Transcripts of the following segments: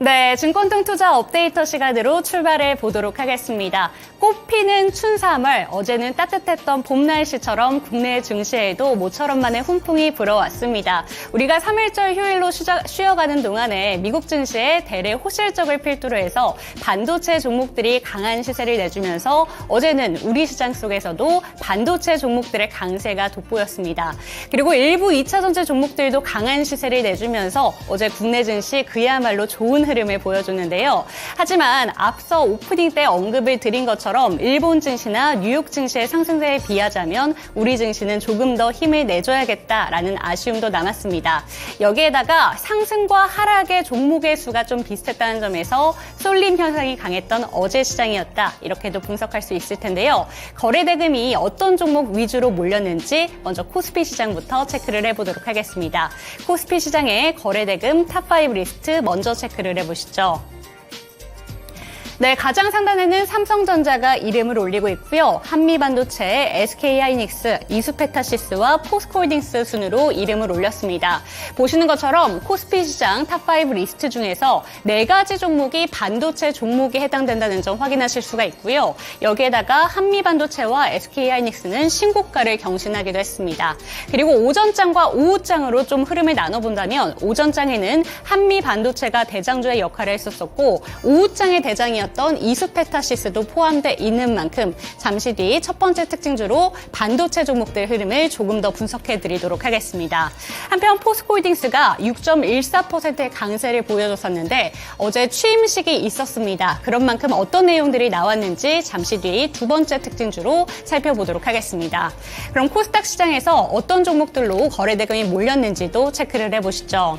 네, 증권통 투자 업데이터 시간으로 출발해 보도록 하겠습니다. 꽃피는 춘3월, 어제는 따뜻했던 봄 날씨처럼 국내 증시에도 모처럼만의 훈풍이 불어왔습니다. 우리가 3일절 휴일로 쉬어가는 동안에 미국 증시에 대래 호실적을 필두로 해서 반도체 종목들이 강한 시세를 내주면서 어제는 우리 시장 속에서도 반도체 종목들의 강세가 돋보였습니다. 그리고 일부 2차전지 종목들도 강한 시세를 내주면서 어제 국내 증시 그야말로 좋은 흐름을 보여줬는데요. 하지만 앞서 오프닝 때 언급을 드린 것처럼 일본 증시나 뉴욕 증시의 상승세에 비하자면 우리 증시는 조금 더 힘을 내줘야겠다라는 아쉬움도 남았습니다. 여기에다가 상승과 하락의 종목의 수가 좀 비슷했다는 점에서 쏠림 현상이 강했던 어제 시장이었다. 이렇게도 분석할 수 있을 텐데요. 거래 대금이 어떤 종목 위주로 몰렸는지 먼저 코스피 시장부터 체크를 해보도록 하겠습니다. 코스피 시장의 거래 대금 탑5 리스트 먼저 체크를 해보시죠. 네, 가장 상단에는 삼성전자가 이름을 올리고 있고요. 한미반도체, SK하이닉스, 이수페타시스와 포스코홀딩스 순으로 이름을 올렸습니다. 보시는 것처럼 코스피 시장 탑5 리스트 중에서 4가지 종목이 반도체 종목에 해당된다는 점 확인하실 수가 있고요. 여기에다가 한미반도체와 SK하이닉스는 신고가를 경신하기도 했습니다. 그리고 오전장과 오후장으로 좀 흐름을 나눠본다면 오전장에는 한미반도체가 대장주의 역할을 했었고 오후장의 대장이었던 이수페타시스도 포함되어 있는 만큼 잠시 뒤 첫 번째 특징주로 반도체 종목들 흐름을 조금 더 분석해 드리도록 하겠습니다. 한편 포스코홀딩스가 6.14%의 강세를 보여줬었는데 어제 취임식이 있었습니다. 그런 만큼 어떤 내용들이 나왔는지 잠시 뒤 두 번째 특징주로 살펴보도록 하겠습니다. 그럼 코스닥 시장에서 어떤 종목들로 거래 대금이 몰렸는지도 체크를 해보시죠.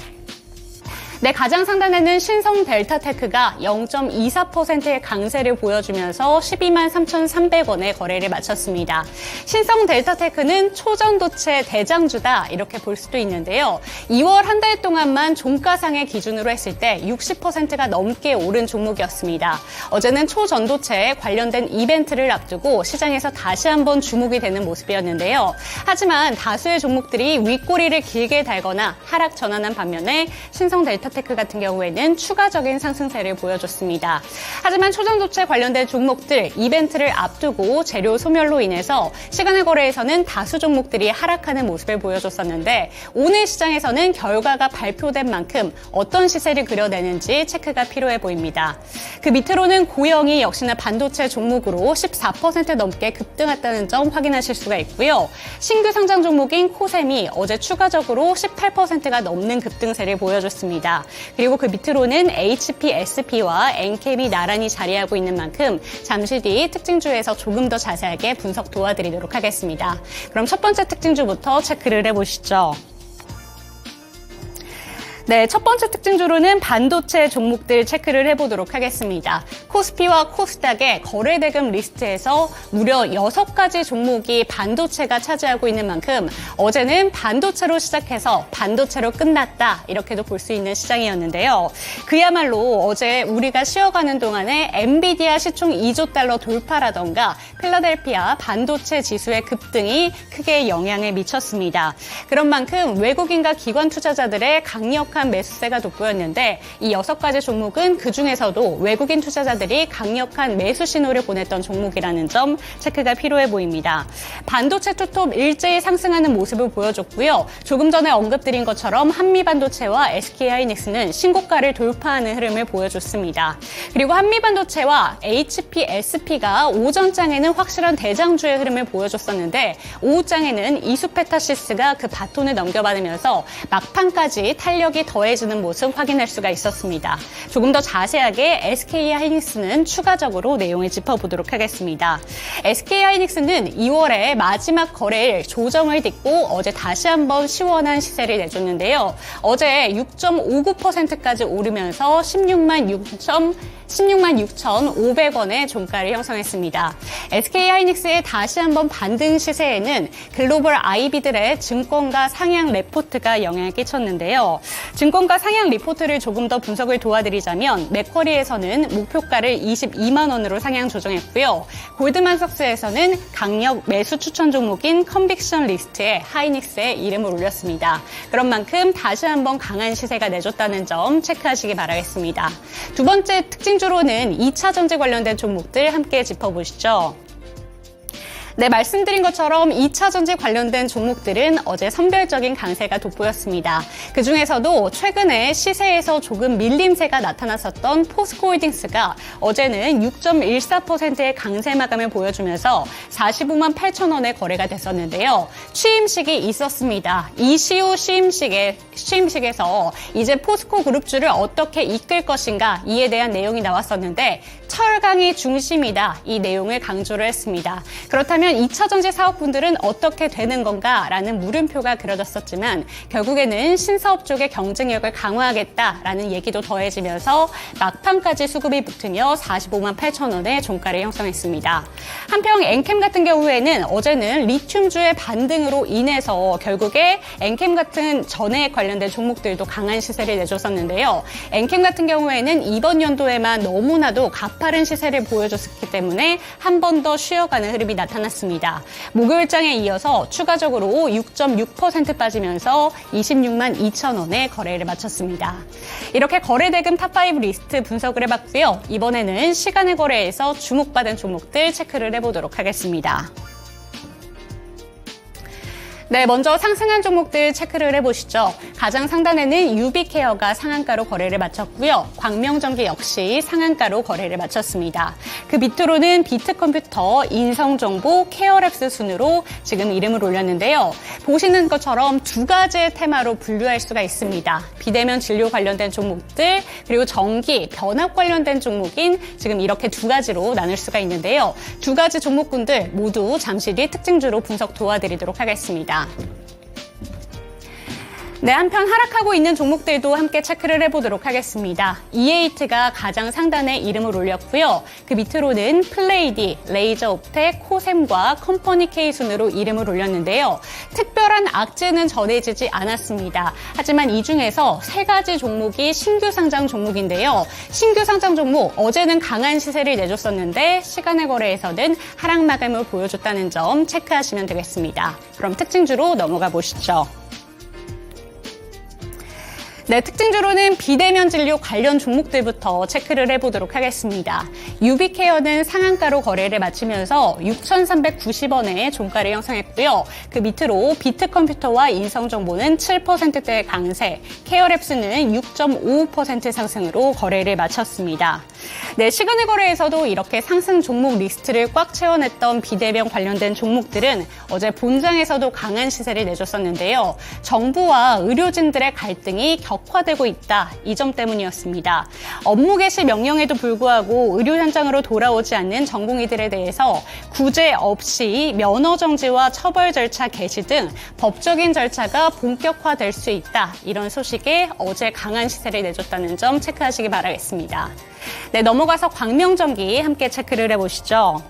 네, 가장 상단에는 신성 델타테크가 0.24%의 강세를 보여주면서 12만 3,300원의 거래를 마쳤습니다. 신성 델타테크는 초전도체 대장주다 이렇게 볼 수도 있는데요. 2월 한 달 동안만 종가상의 기준으로 했을 때 60%가 넘게 오른 종목이었습니다. 어제는 초전도체에 관련된 이벤트를 앞두고 시장에서 다시 한번 주목이 되는 모습이었는데요. 하지만 다수의 종목들이 윗꼬리를 길게 달거나 하락 전환한 반면에 신성 델타테크 같은 경우에는 추가적인 상승세를 보여줬습니다. 하지만 초전도체 관련된 종목들 이벤트를 앞두고 재료 소멸로 인해서 시간의 거래에서는 다수 종목들이 하락하는 모습을 보여줬었는데 오늘 시장에서는 결과가 발표된 만큼 어떤 시세를 그려내는지 체크가 필요해 보입니다. 그 밑으로는 고영이 역시나 반도체 종목으로 14% 넘게 급등했다는 점 확인하실 수가 있고요. 신규 상장 종목인 코셈이 어제 추가적으로 18%가 넘는 급등세를 보여줬습니다. 그리고 그 밑으로는 HP, SP와 엔캠이 나란히 자리하고 있는 만큼 잠시 뒤 특징주에서 조금 더 자세하게 분석 도와드리도록 하겠습니다. 그럼 첫 번째 특징주부터 체크를 해보시죠. 네, 첫 번째 특징주로는 반도체 종목들 체크를 해보도록 하겠습니다. 코스피와 코스닥의 거래 대금 리스트에서 무려 6가지 종목이 반도체가 차지하고 있는 만큼 어제는 반도체로 시작해서 반도체로 끝났다 이렇게도 볼 수 있는 시장이었는데요. 그야말로 어제 우리가 쉬어가는 동안에 엔비디아 시총 2조 달러 돌파라던가 필라델피아 반도체 지수의 급등이 크게 영향을 미쳤습니다. 그런 만큼 외국인과 기관 투자자들의 강력한 매수세가 돋보였는데 이 6가지 종목은 그중에서도 외국인 투자자들이 강력한 매수 신호를 보냈던 종목이라는 점 체크가 필요해 보입니다. 반도체 투톱 일제히 상승하는 모습을 보여줬고요. 조금 전에 언급드린 것처럼 한미반도체와 SK하이닉스는 신고가를 돌파하는 흐름을 보여줬습니다. 그리고 한미반도체와 HP, SP가 오전장에는 확실한 대장주의 흐름을 보여줬었는데 오후장에는 이수페타시스가 그 바톤을 넘겨받으면서 막판까지 탄력이 더해지는 모습 확인할 수가 있었습니다. 조금 더 자세하게 SK하이닉스는 추가적으로 내용을 짚어보도록 하겠습니다. SK하이닉스는 2월에 마지막 거래일 조정을 딛고 어제 다시 한번 시원한 시세를 내줬는데요. 어제 6.59%까지 오르면서 16만 16만 6,500원의 종가를 형성했습니다. SK하이닉스의 다시 한번 반등 시세에는 글로벌 IB들의 증권가 상향 레포트가 영향을 끼쳤는데요. 증권가 상향 리포트를 조금 더 분석을 도와드리자면 맥쿼리에서는 목표가를 22만 원으로 상향 조정했고요. 골드만삭스에서는 강력 매수 추천 종목인 컨빅션 리스트에 하이닉스의 이름을 올렸습니다. 그런 만큼 다시 한번 강한 시세가 내줬다는 점 체크하시기 바라겠습니다. 두 번째 특징주로는 2차 전지 관련된 종목들 함께 짚어보시죠. 네, 말씀드린 것처럼 2차 전지 관련된 종목들은 어제 선별적인 강세가 돋보였습니다. 그중에서도 최근에 시세에서 조금 밀림세가 나타났었던 포스코홀딩스가 어제는 6.14%의 강세 마감을 보여주면서 45만 8천 원에 거래가 됐었는데요. 취임식이 있었습니다. 이시우 취임식에서 이제 포스코 그룹주를 어떻게 이끌 것인가 이에 대한 내용이 나왔었는데 철강이 중심이다. 이 내용을 강조를 했습니다. 그렇다면 2차 전지 사업분들은 어떻게 되는 건가라는 물음표가 그려졌었지만 결국에는 신사업 쪽의 경쟁력을 강화하겠다라는 얘기도 더해지면서 막판까지 수급이 붙으며 45만 8천 원의 종가를 형성했습니다. 한편 엔캠 같은 경우에는 어제는 리튬주의 반등으로 인해서 결국에 엔캠 같은 전해에 관련된 종목들도 강한 시세를 내줬었는데요. 엔캠 같은 경우에는 이번 연도에만 너무나도 가파른 시세를 보여줬기 때문에 한 번 더 쉬어가는 흐름이 나타났습니다. 목요일장에 이어서 추가적으로 6.6% 빠지면서 26만 2천 원에 거래를 마쳤습니다. 이렇게 거래대금 탑5 리스트 분석을 해봤고요. 이번에는 시간의 거래에서 주목받은 종목들 체크를 해보도록 하겠습니다. 네, 먼저 상승한 종목들 체크를 해보시죠. 가장 상단에는 유비케어가 상한가로 거래를 마쳤고요. 광명전기 역시 상한가로 거래를 마쳤습니다. 그 밑으로는 비트컴퓨터, 인성정보, 케어랩스 순으로 지금 이름을 올렸는데요. 보시는 것처럼 두 가지의 테마로 분류할 수가 있습니다. 비대면 진료 관련된 종목들, 그리고 전기, 변압 관련된 종목인 지금 이렇게 두 가지로 나눌 수가 있는데요. 두 가지 종목군들 모두 잠시 뒤 특징주로 분석 도와드리도록 하겠습니다. 네, 한편 하락하고 있는 종목들도 함께 체크를 해보도록 하겠습니다. E8가 가장 상단에 이름을 올렸고요. 그 밑으로는 플레이디, 레이저옵텍, 코셈과 컴퍼니 K 순으로 이름을 올렸는데요. 특별한 악재는 전해지지 않았습니다. 하지만 이 중에서 세 가지 종목이 신규 상장 종목인데요. 신규 상장 종목 어제는 강한 시세를 내줬었는데 시간의 거래에서는 하락 마감을 보여줬다는 점 체크하시면 되겠습니다. 그럼 특징주로 넘어가 보시죠. 네, 특징주로는 비대면 진료 관련 종목들부터 체크를 해보도록 하겠습니다. 유비케어는 상한가로 거래를 마치면서 6,390원의 종가를 형성했고요. 그 밑으로 비트컴퓨터와 인성정보는 7%대의 강세, 케어랩스는 6.55% 상승으로 거래를 마쳤습니다. 네, 시간의 거래에서도 이렇게 상승 종목 리스트를 꽉 채워냈던 비대면 관련된 종목들은 어제 본장에서도 강한 시세를 내줬었는데요. 정부와 의료진들의 갈등이 격화되고 있다. 이 점 때문이었습니다. 업무 개시 명령에도 불구하고 의료 현장으로 돌아오지 않는 전공의들에 대해서 구제 없이 면허 정지와 처벌 절차 개시 등 법적인 절차가 본격화될 수 있다. 이런 소식에 어제 강한 시세를 내줬다는 점 체크하시기 바라겠습니다. 네, 넘어가서 광명전기 함께 체크를 해보시죠.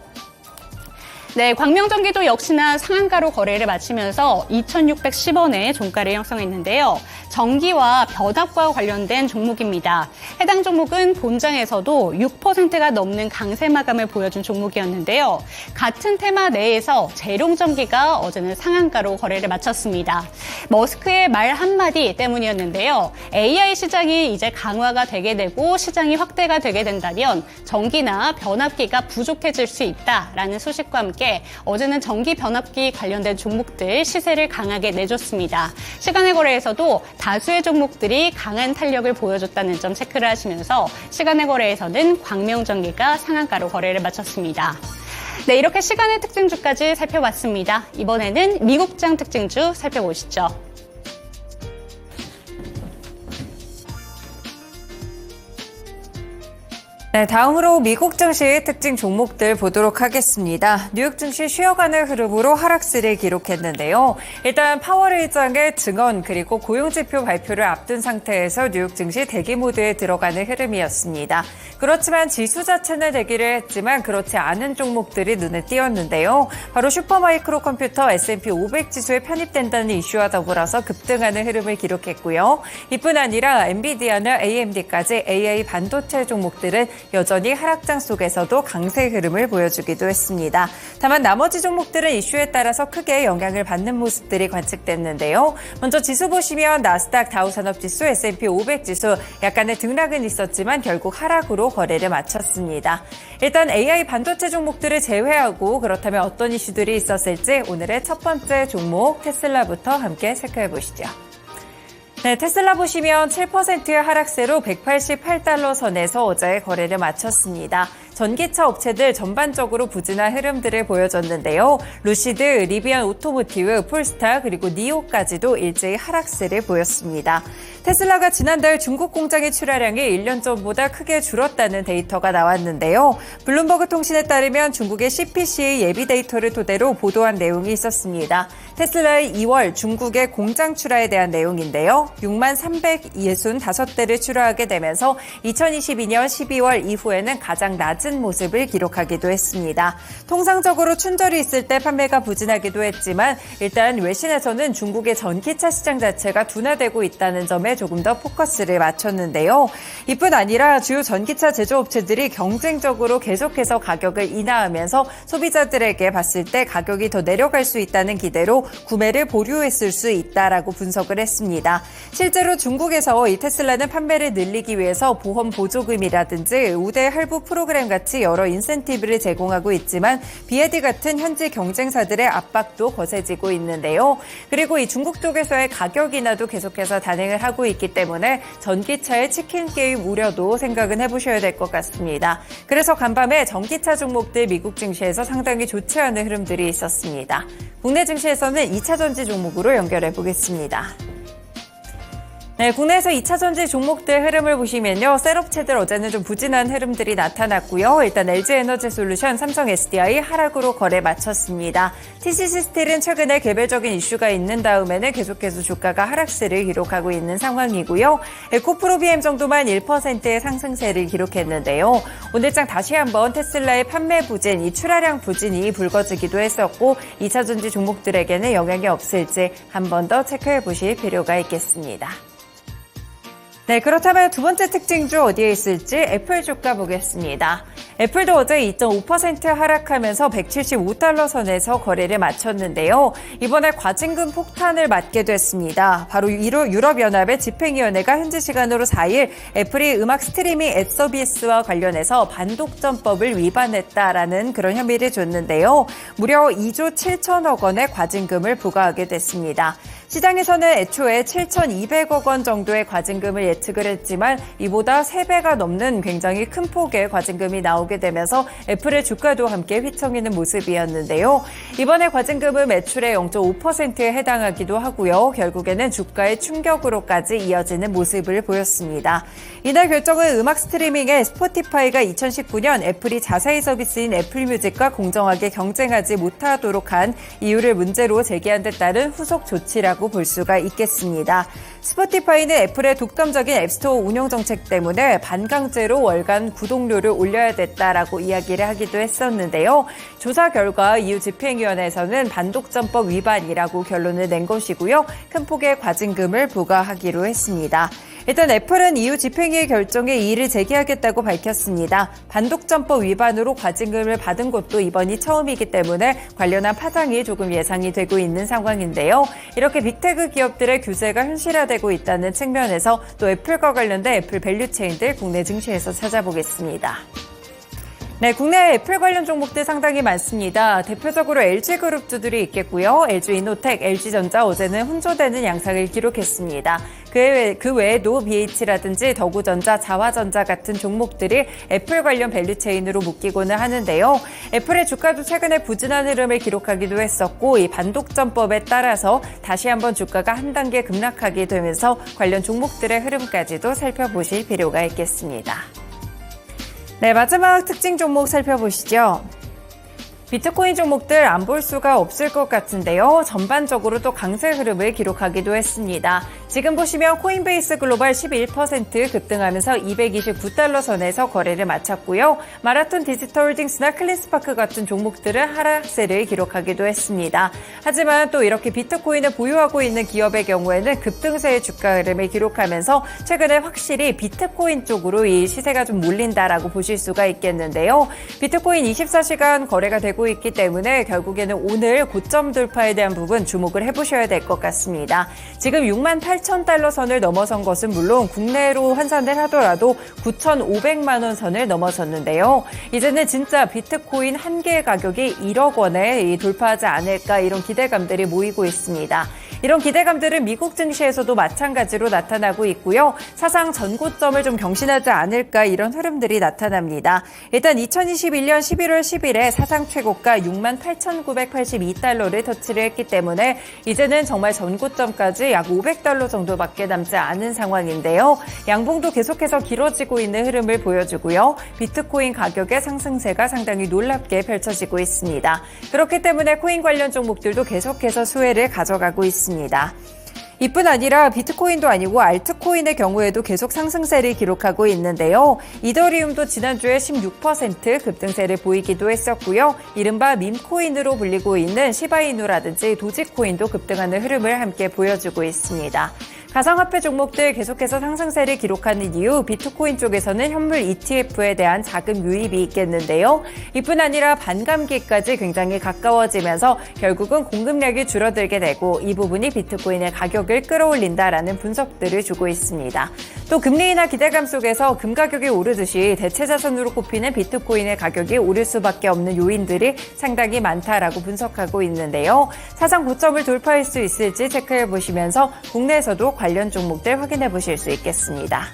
네, 광명전기도 역시나 상한가로 거래를 마치면서 2,610원의 종가를 형성했는데요. 전기와 변압과 관련된 종목입니다. 해당 종목은 본장에서도 6%가 넘는 강세 마감을 보여준 종목이었는데요. 같은 테마 내에서 재룡전기가 어제는 상한가로 거래를 마쳤습니다. 머스크의 말 한마디 때문이었는데요. AI 시장이 이제 강화가 되게 되고 시장이 확대가 되게 된다면 전기나 변압기가 부족해질 수 있다라는 소식과 함께 어제는 전기 변압기 관련된 종목들 시세를 강하게 내줬습니다. 시간의 거래에서도 다수의 종목들이 강한 탄력을 보여줬다는 점 체크를 하시면서 시간의 거래에서는 광명전기가 상한가로 거래를 마쳤습니다. 네, 이렇게 시간의 특징주까지 살펴봤습니다. 이번에는 미국장 특징주 살펴보시죠. 네, 다음으로 미국 증시 특징 종목들 보도록 하겠습니다. 뉴욕 증시 쉬어가는 흐름으로 하락세를 기록했는데요. 일단 파월 의장의 증언 그리고 고용지표 발표를 앞둔 상태에서 뉴욕 증시 대기 모드에 들어가는 흐름이었습니다. 그렇지만 지수 자체는 대기를 했지만 그렇지 않은 종목들이 눈에 띄었는데요. 바로 슈퍼마이크로 컴퓨터 S&P 500 지수에 편입된다는 이슈와 더불어서 급등하는 흐름을 기록했고요. 이뿐 아니라 엔비디아나 AMD까지 AI 반도체 종목들은 여전히 하락장 속에서도 강세 흐름을 보여주기도 했습니다. 다만 나머지 종목들은 이슈에 따라서 크게 영향을 받는 모습들이 관측됐는데요. 먼저 지수 보시면 나스닥 다우산업지수, S&P 500 지수 약간의 등락은 있었지만 결국 하락으로 거래를 마쳤습니다. 일단 AI 반도체 종목들을 제외하고 그렇다면 어떤 이슈들이 있었을지 오늘의 첫 번째 종목 테슬라부터 함께 체크해 보시죠. 네, 테슬라 보시면 7%의 하락세로 188달러 선에서 어제 거래를 마쳤습니다. 전기차 업체들 전반적으로 부진한 흐름들을 보여줬는데요. 루시드, 리비안 오토모티브, 폴스타 그리고 니오까지도 일제히 하락세를 보였습니다. 테슬라가 지난달 중국 공장의 출하량이 1년 전보다 크게 줄었다는 데이터가 나왔는데요. 블룸버그 통신에 따르면 중국의 CPCA 예비 데이터를 토대로 보도한 내용이 있었습니다. 테슬라의 2월 중국의 공장 출하에 대한 내용인데요. 6만 365대를 출하하게 되면서 2022년 12월 이후에는 가장 낮은 모습을 기록하기도 했습니다. 통상적으로 춘절이 있을 때 판매가 부진하기도 했지만 일단 외신에서는 중국의 전기차 시장 자체가 둔화되고 있다는 점에 조금 더 포커스를 맞췄는데요. 이뿐 아니라 주요 전기차 제조업체들이 경쟁적으로 계속해서 가격을 인하하면서 소비자들에게 봤을 때 가격이 더 내려갈 수 있다는 기대로 구매를 보류했을 수 있다라고 분석을 했습니다. 실제로 중국에서 이 테슬라는 판매를 늘리기 위해서 보험 보조금이라든지 우대 할부 프로그램 같이 여러 인센티브를 제공하고 있지만 BYD 같은 현지 경쟁사들의 압박도 거세지고 있는데요. 그리고 이 중국 쪽에서의 가격 인하도 계속해서 단행을 하고 있기 때문에 전기차의 치킨 게임 우려도 생각은 해보셔야 될 것 같습니다. 그래서 간밤에 전기차 종목들 미국 증시에서 상당히 좋지 않은 흐름들이 있었습니다. 국내 증시에서는 2차 전지 종목으로 연결해 보겠습니다. 네, 국내에서 2차 전지 종목들 흐름을 보시면요. 셀업체들 어제는 좀 부진한 흐름들이 나타났고요. 일단 LG에너지솔루션, 삼성 SDI 하락으로 거래 마쳤습니다. TCC 스틸은 최근에 개별적인 이슈가 있는 다음에는 계속해서 주가가 하락세를 기록하고 있는 상황이고요. 에코프로비엠 정도만 1%의 상승세를 기록했는데요. 오늘장 다시 한번 테슬라의 판매 부진, 이 출하량 부진이 불거지기도 했었고 2차 전지 종목들에게는 영향이 없을지 한 번 더 체크해 보실 필요가 있겠습니다. 네, 그렇다면 두 번째 특징주 어디에 있을지 애플 주가 보겠습니다. 애플도 어제 2.5% 하락하면서 175달러 선에서 거래를 마쳤는데요. 이번에 과징금 폭탄을 맞게 됐습니다. 바로 유럽연합의 집행위원회가 현지 시간으로 4일 애플이 음악 스트리밍 앱 서비스와 관련해서 반독점법을 위반했다라는 그런 혐의를 줬는데요. 무려 2조 7천억 원의 과징금을 부과하게 됐습니다. 시장에서는 애초에 7,200억 원 정도의 과징금을 예측을 했지만 이보다 3배가 넘는 굉장히 큰 폭의 과징금이 나오게 되면서 애플의 주가도 함께 휘청이는 모습이었는데요. 이번에 과징금은 매출의 0.5%에 해당하기도 하고요. 결국에는 주가의 충격으로까지 이어지는 모습을 보였습니다. 이날 결정은 음악 스트리밍의 스포티파이가 2019년 애플이 자사의 서비스인 애플뮤직과 공정하게 경쟁하지 못하도록 한 이유를 문제로 제기한 데 따른 후속 조치라고 볼 수가 있겠습니다. 스포티파이는 애플의 독점적인 앱스토어 운영 정책 때문에 반강제로 월간 구독료를 올려야 됐다라고 이야기를 하기도 했었는데요. 조사 결과 EU 집행위원회에서는 반독점법 위반이라고 결론을 낸 것이고요. 큰 폭의 과징금을 부과하기로 했습니다. 일단 애플은 EU 집행위의 결정에 이의를 제기하겠다고 밝혔습니다. 반독점법 위반으로 과징금을 받은 것도 이번이 처음이기 때문에 관련한 파장이 조금 예상이 되고 있는 상황인데요. 이렇게 빅테크 기업들의 규제가 현실화되고 있다는 측면에서 또 애플과 관련된 애플 밸류체인들 국내 증시에서 찾아보겠습니다. 네, 국내 애플 관련 종목들 상당히 많습니다. 대표적으로 LG그룹주들이 있겠고요. LG이노텍, LG전자 어제는 혼조되는 양상을 기록했습니다. 그 외에도 BH라든지 더구전자, 자화전자 같은 종목들이 애플 관련 밸류체인으로 묶이고는 하는데요. 애플의 주가도 최근에 부진한 흐름을 기록하기도 했었고 이 반독점법에 따라서 다시 한번 주가가 한 단계 급락하게 되면서 관련 종목들의 흐름까지도 살펴보실 필요가 있겠습니다. 네, 마지막 특징 종목 살펴보시죠. 비트코인 종목들 안 볼 수가 없을 것 같은데요. 전반적으로 또 강세 흐름을 기록하기도 했습니다. 지금 보시면 코인베이스 글로벌 11% 급등하면서 229달러 선에서 거래를 마쳤고요. 마라톤 디지털홀딩스나 클린스파크 같은 종목들은 하락세를 기록하기도 했습니다. 하지만 또 이렇게 비트코인을 보유하고 있는 기업의 경우에는 급등세의 주가 흐름을 기록하면서 최근에 확실히 비트코인 쪽으로 이 시세가 좀 몰린다라고 보실 수가 있겠는데요. 비트코인 24시간 거래가 되고 있기 때문에 결국에는 오늘 고점 돌파에 대한 부분 주목을 해보셔야 될 것 같습니다. 지금 68,000달러 선을 넘어선 것은 물론 국내로 환산을 하더라도 9,500만 원 선을 넘어섰는데요. 이제는 진짜 비트코인 한 개의 가격이 1억 원에 돌파하지 않을까 이런 기대감들이 모이고 있습니다. 이런 기대감들은 미국 증시에서도 마찬가지로 나타나고 있고요. 사상 전고점을 좀 경신하지 않을까 이런 흐름들이 나타납니다. 일단 2021년 11월 10일에 사상 최고가 68,982달러를 터치를 했기 때문에 이제는 정말 전고점까지 약 500달러 정도밖에 남지 않은 상황인데요. 양봉도 계속해서 길어지고 있는 흐름을 보여주고요. 비트코인 가격의 상승세가 상당히 놀랍게 펼쳐지고 있습니다. 그렇기 때문에 코인 관련 종목들도 계속해서 수혜를 가져가고 있습니다. 이뿐 아니라 비트코인도 아니고 알트코인의 경우에도 계속 상승세를 기록하고 있는데요. 이더리움도 지난주에 16% 급등세를 보이기도 했었고요. 이른바 밈코인으로 불리고 있는 시바이누라든지 도지코인도 급등하는 흐름을 함께 보여주고 있습니다. 가상화폐 종목들 계속해서 상승세를 기록하는 이유 비트코인 쪽에서는 현물 ETF에 대한 자금 유입이 있겠는데요. 이뿐 아니라 반감기까지 굉장히 가까워지면서 결국은 공급량이 줄어들게 되고 이 부분이 비트코인의 가격을 끌어올린다라는 분석들을 주고 있습니다. 또 금리 인하 기대감 속에서 금 가격이 오르듯이 대체 자산으로 꼽히는 비트코인의 가격이 오를 수밖에 없는 요인들이 상당히 많다라고 분석하고 있는데요. 사상 고점을 돌파할 수 있을지 체크해 보시면서 국내에서도 관련 종목들 확인해 보실 수 있겠습니다.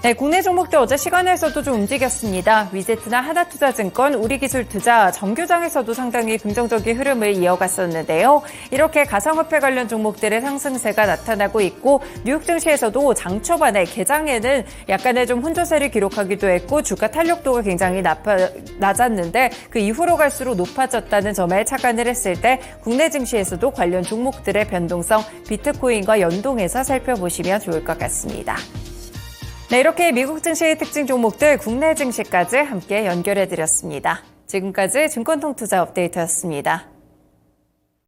네, 국내 종목들 어제 시간에서도 좀 움직였습니다. 위제트나 하나투자증권, 우리기술투자, 정규장에서도 상당히 긍정적인 흐름을 이어갔었는데요. 이렇게 가상화폐 관련 종목들의 상승세가 나타나고 있고 뉴욕 증시에서도 장 초반에 개장에는 약간의 좀 혼조세를 기록하기도 했고 주가 탄력도가 굉장히 낮았는데 그 이후로 갈수록 높아졌다는 점에 착안을 했을 때 국내 증시에서도 관련 종목들의 변동성 비트코인과 연동해서 살펴보시면 좋을 것 같습니다. 네, 이렇게 미국 증시의 특징 종목들 국내 증시까지 함께 연결해드렸습니다. 지금까지 증권통투자 업데이트였습니다.